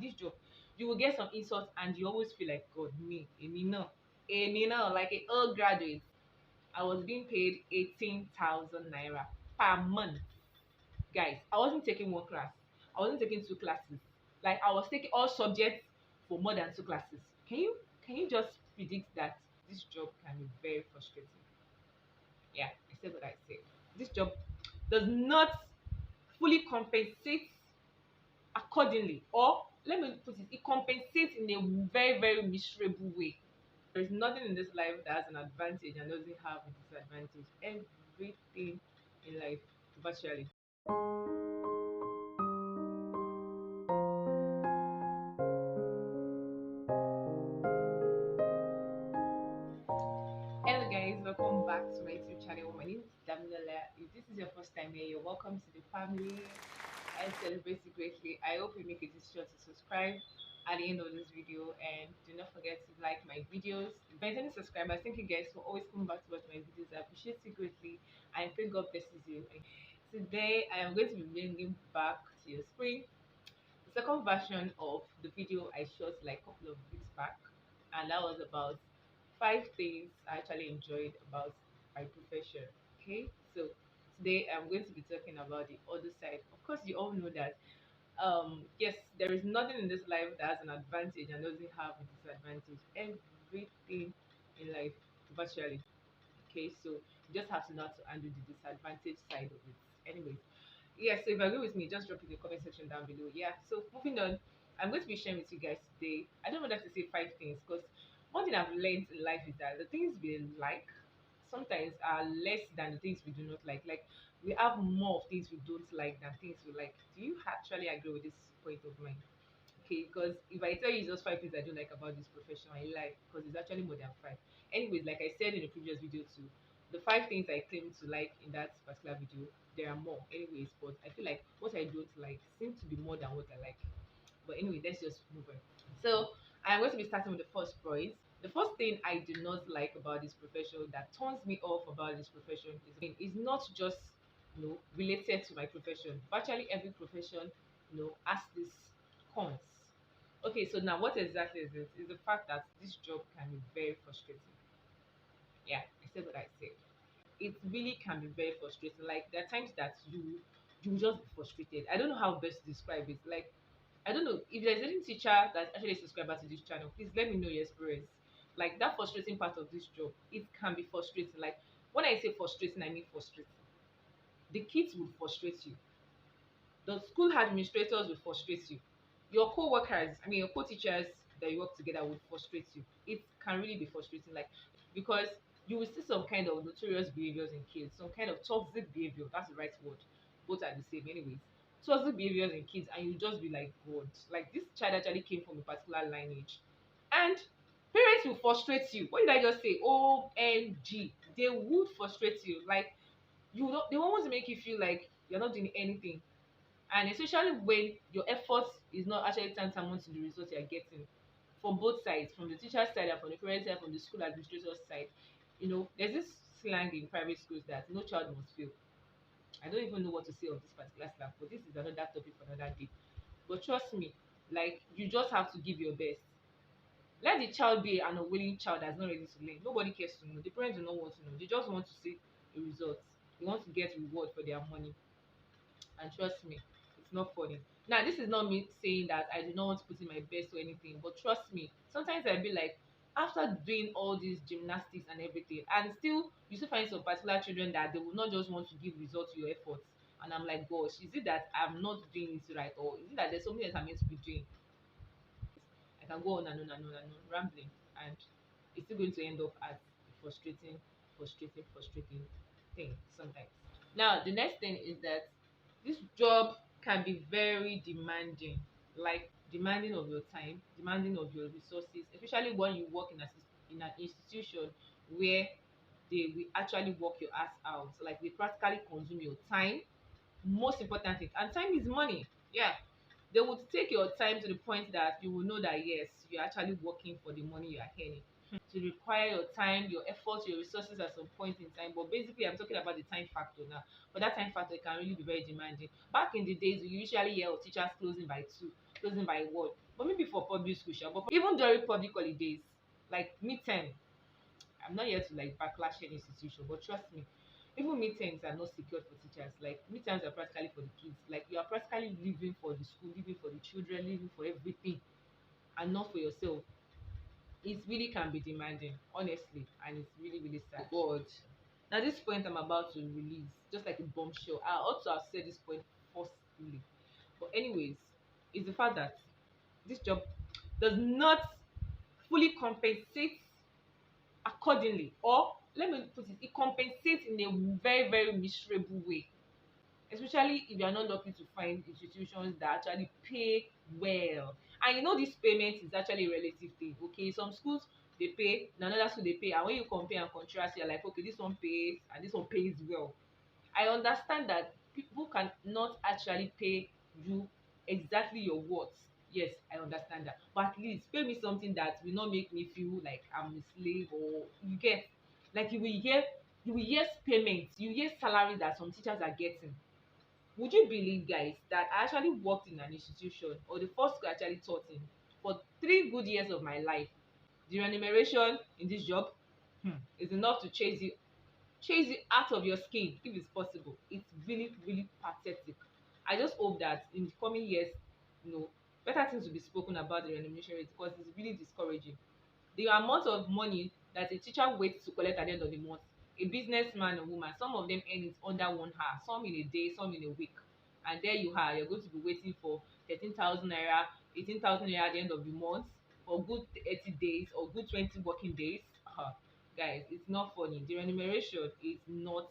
this job, you will get some insults and you always feel like, God, me, no, like a old graduate. I was being paid 18,000 naira per month. Guys, I wasn't taking one class. I wasn't taking two classes. Like I was taking all subjects for more than two classes. Can you just predict that this job can be very frustrating? Yeah, I said what I said. This job does not fully compensate accordingly, or let me put it compensates in a very, very miserable way. There's nothing in this life that has an advantage and doesn't have a disadvantage. Everything in life, virtually. Hello guys, welcome back to my YouTube channel. My name is Damilola. If this is your first time here, you're welcome to the family. I celebrate you greatly. I hope you make a decision to subscribe at the end of this video, and do not forget to like my videos. If there's any subscribers, thank you guys for always coming back to watch my videos. I appreciate you greatly and I pray God blesses you. Today I am going to be bringing back to your screen the second version of the video I shot like a couple of weeks back, and that was about 5 things I actually enjoyed about my profession. Okay, so today I'm going to be talking about the other side. Of course, you all know that yes, there is nothing in this life that has an advantage and doesn't have a disadvantage. Everything in life, virtually. Okay, so you just have to know how to handle the disadvantage side of it. Anyways, yeah, so if you agree with me, just drop it in the comment section down below. Yeah, so moving on, I'm going to be sharing with you guys today. I don't know that to say 5 things, because one thing I've learned in life is that the things we like sometimes are less than the things we do not like. Like we have more of things we don't like than things we like. Do you actually agree with this point of mine? Okay, because if I tell you just 5 things I don't like about this profession, I lie, because it's actually more than five. Anyways, like I said in the previous video too, the 5 things I claim to like in that particular video, there are more. Anyways, but I feel like what I don't like seems to be more than what I like. But anyway, let's just move on. So I'm going to be starting with the first point. The first thing I do not like about this profession, that turns me off about this profession, is not just related to my profession. Virtually every profession has this cons. Okay, so now what exactly is it? Is the fact that this job can be very frustrating. Yeah, I said what I said. It really can be very frustrating. Like there are times that you will just be frustrated. I don't know how best to describe it. Like I don't know if there's any teacher that's actually a subscriber to this channel. Please let me know your experience. Like that frustrating part of this job, it can be frustrating. Like when I say frustrating, I mean frustrating. The kids will frustrate you. The school administrators will frustrate you. Your co-workers, I mean your co-teachers that you work together will frustrate you. It can really be frustrating, like because you will see some kind of notorious behaviors in kids, some kind of toxic behavior. That's the right word. Both are the same, anyways. Toxic behaviors in kids, and you just be like, God, like this child actually came from a particular lineage, and parents will frustrate you. What did I just say? OMG, they would frustrate you. Like you don't, they won't want to make you feel like you're not doing anything, and especially when your effort is not actually tantamount to the results you are getting from both sides, from the teacher side and from the parent side, from the school administrator side. There's this slang in private schools that no child must fail. I don't even know what to say of this particular slang, but this is another topic for another day. But trust me, like you just have to give your best. Let the child be an unwilling child that's not ready to learn. Nobody cares to know. The parents do not want to know. They just want to see the results. They want to get reward for their money. And trust me, it's not funny. Now this is not me saying that I do not want to put in my best or anything, but trust me, sometimes I be like, after doing all these gymnastics and everything, and still you still find some particular children that they will not just want to give result to your efforts. And I'm like, gosh, is it that I'm not doing it right, or is it that there's something else I'm meant to be doing? I can go on and on and on and on rambling, and it's still going to end up as a frustrating thing sometimes. Now, the next thing is that this job can be very demanding, like demanding of your time, demanding of your resources, especially when you work in an institution where they will actually work your ass out. Like they practically consume your time. Most importantly, and time is money. Yeah, they would take your time to the point that you will know that yes, you're actually working for the money you are earning. To require your time, your effort, your resources at some point in time. But basically, I'm talking about the time factor now. But that time factor can really be very demanding. Back in the days, we usually hear of teachers closing by 2. closing by word. But maybe for public school, sha, but even during public holidays, like midterm, I'm not here to like backlash any institution, but trust me, even midterms are not secured for teachers. Like midterms are practically for the kids. Like you are practically living for the school, living for the children, living for everything, and not for yourself. It really can be demanding, honestly, and it's really, really sad. God. Now this point I'm about to release, just like a bombshell. I ought to have said this point forcefully. But anyways, is the fact that this job does not fully compensate accordingly, or let me put it compensates in a very, very miserable way, especially if you are not lucky to find institutions that actually pay well. And you know this payment is actually a relative thing. Okay, some schools they pay, and another school they pay, and when you compare and contrast, you're like, okay, this one pays and this one pays well. I understand that people cannot actually pay you exactly your worth. Yes, I understand that. But at least pay me something that will not make me feel like I'm a slave, or you get, like you will hear payments, you hear salary that some teachers are getting. Would you believe, guys, that I actually worked in an institution, or the first school I actually taught in, for 3 good years of my life? The remuneration in this job is enough to chase you out of your skin if it's possible. It's really, really pathetic. I just hope that in the coming years, you know, better things will be spoken about the remuneration rate, because it's really discouraging. The amount of money that a teacher waits to collect at the end of the month, a businessman or woman, some of them earn it under 1 hour, some in a day, some in a week. And there you are, you're going to be waiting for 13,000 naira, 18,000 naira at the end of the month for good 80 days or good 20 working days. Guys, it's not funny. The remuneration is not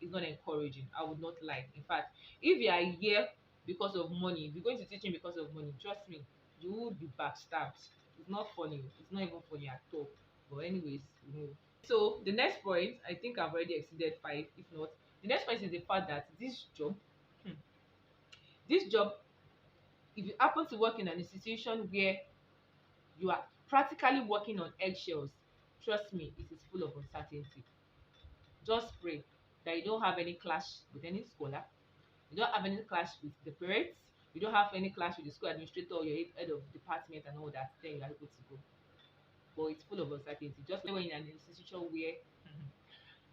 encouraging. I would not lie. In fact, if you are here because of money, if you're going to teaching because of money, trust me, you will be backstabbed. It's not funny. It's not even funny at all. But anyways, we move. So the next point, I think I've already exceeded 5. If not, the next point is the fact that hmm, this job, if you happen to work in an institution where you are practically working on eggshells, trust me, it is full of uncertainty. Just pray that you don't have any clash with any scholar, you don't have any clash with the parents, you don't have any clash with the school administrator or your head of department and all that, then you are able to go. But it's full of uncertainty. Just like when you're in an institution where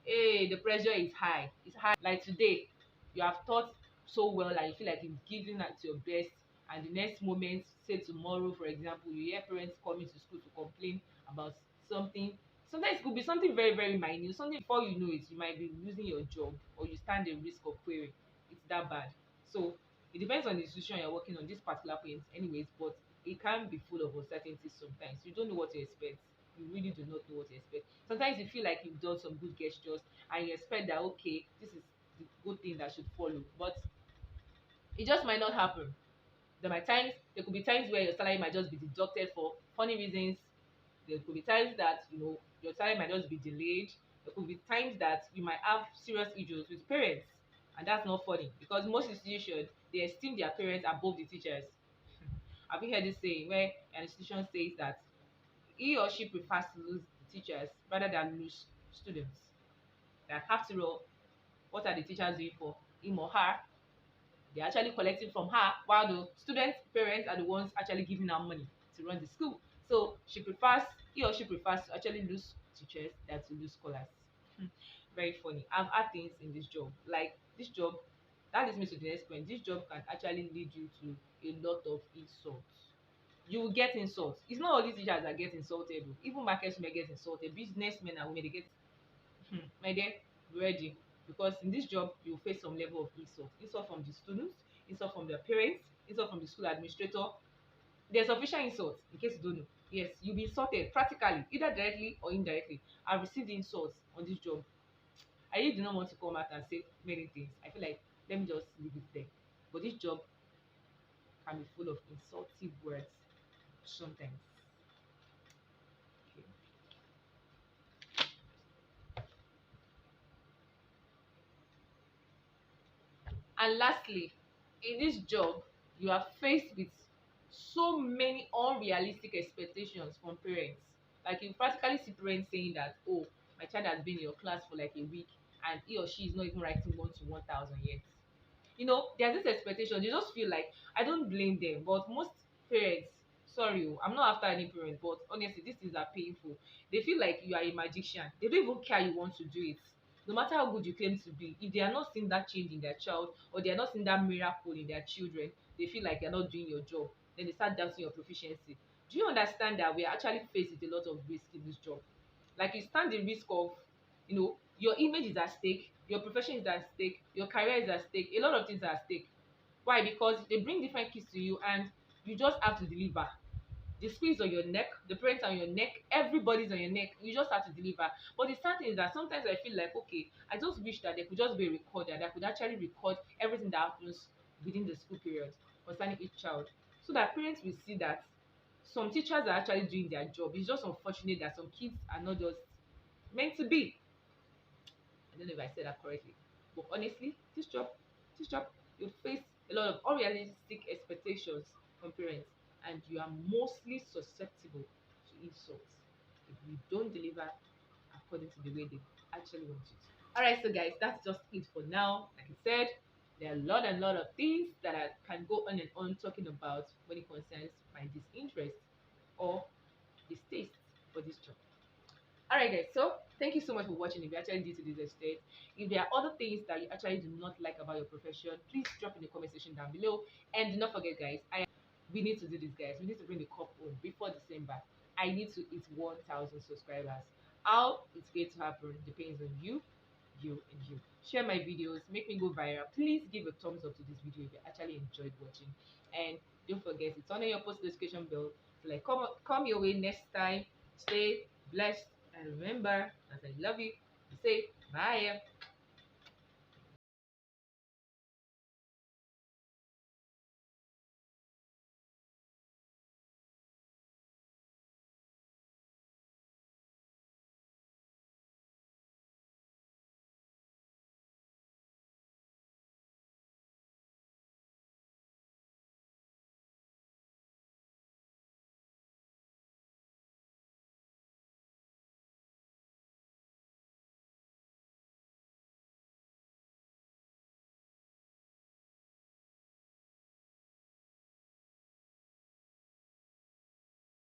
hey, the pressure is high. It's high. Like today, you have taught so well and you feel like you've given at your best, and the next moment, say tomorrow, for example, you hear parents coming to school to complain about something. Sometimes it could be something very, very minute. Something before you know it, you might be losing your job or you stand the risk of query. It's that bad. So it depends on the institution you're working on, this particular point, anyways, but it can be full of uncertainty sometimes. You don't know what to expect. You really do not know what to expect. Sometimes you feel like you've done some good gestures and you expect that okay, this is the good thing that should follow, but it just might not happen. There could be times where your salary might just be deducted for funny reasons. There could be times that your salary might just be delayed. There could be times that you might have serious issues with parents, and that's not funny because most institutions they esteem their parents above the teachers. Have you heard this saying where an institution says that he or she prefers to lose the teachers rather than lose students? Like after all, what are the teachers doing for him or her? They're actually collecting from her, while the students' parents are the ones actually giving her money to run the school. So he or she prefers to actually lose teachers than to lose scholars. Very funny. I've had things in this job. Like this job, that leads me to the next point. This job can actually lead you to a lot of insults. You will get insults. It's not all these teachers that get insulted. Even markets may get insulted. Businessmen and women they get my dear, be ready, because in this job you will face some level of insult from the students, insult from their parents, insult from the school administrator. There's official insult in case you don't know. Yes, you'll be insulted practically, either directly or indirectly. I've received insults on this job. I really do not want to come out and say many things. I feel like let me just leave it there. But this job can be full of insultive words sometimes. Okay. And lastly, in this job, you are faced with so many unrealistic expectations from parents. Like you practically see parents saying that, oh, my child has been in your class for like a week and he or she is not even writing 1 to 1,000 yet. There's this expectation. They just feel like I don't blame them, but most parents, sorry I'm not after any parent, but honestly this is painful. They feel like you are a magician. They don't even care you want to do it. No matter how good you claim to be, if they are not seeing that change in their child, or they are not seeing that miracle in their children, they feel like you're not doing your job. Then they start doubting your proficiency. Do you understand that we are actually faced with a lot of risk in this job? Like you stand the risk of, your image is at stake, your profession is at stake, your career is at stake, a lot of things are at stake. Why? Because they bring different kids to you and you just have to deliver. The school is on your neck, the parents are on your neck, everybody's on your neck. You just have to deliver. But the sad thing is that sometimes I feel like, okay, I just wish that there could just be a recorder that could actually record everything that happens within the school period concerning each child, so that parents will see that some teachers are actually doing their job. It's just unfortunate that some kids are not just meant to be. I don't know if I said that correctly. But honestly, this job, you face a lot of unrealistic expectations from parents, and you are mostly susceptible to insults if you don't deliver according to the way they actually want you to. Alright, so guys, that's just it for now. Like I said, there are a lot and lot of things that I can go on and on talking about when it concerns my disinterest or distaste for this job. Alright guys, so thank you so much for watching. If you actually did to this extent, if there are other things that you actually do not like about your profession, please drop in the comment section down below. And do not forget guys, we need to do this guys. We need to bring the cup home before December. I need to hit 1,000 subscribers. How it's going to happen depends on you. Share my videos, make me go viral. Please give a thumbs up to this video if you actually enjoyed watching. And don't forget to turn on your post notification bell to like come your way next time. Stay blessed and remember, as I love you, say bye.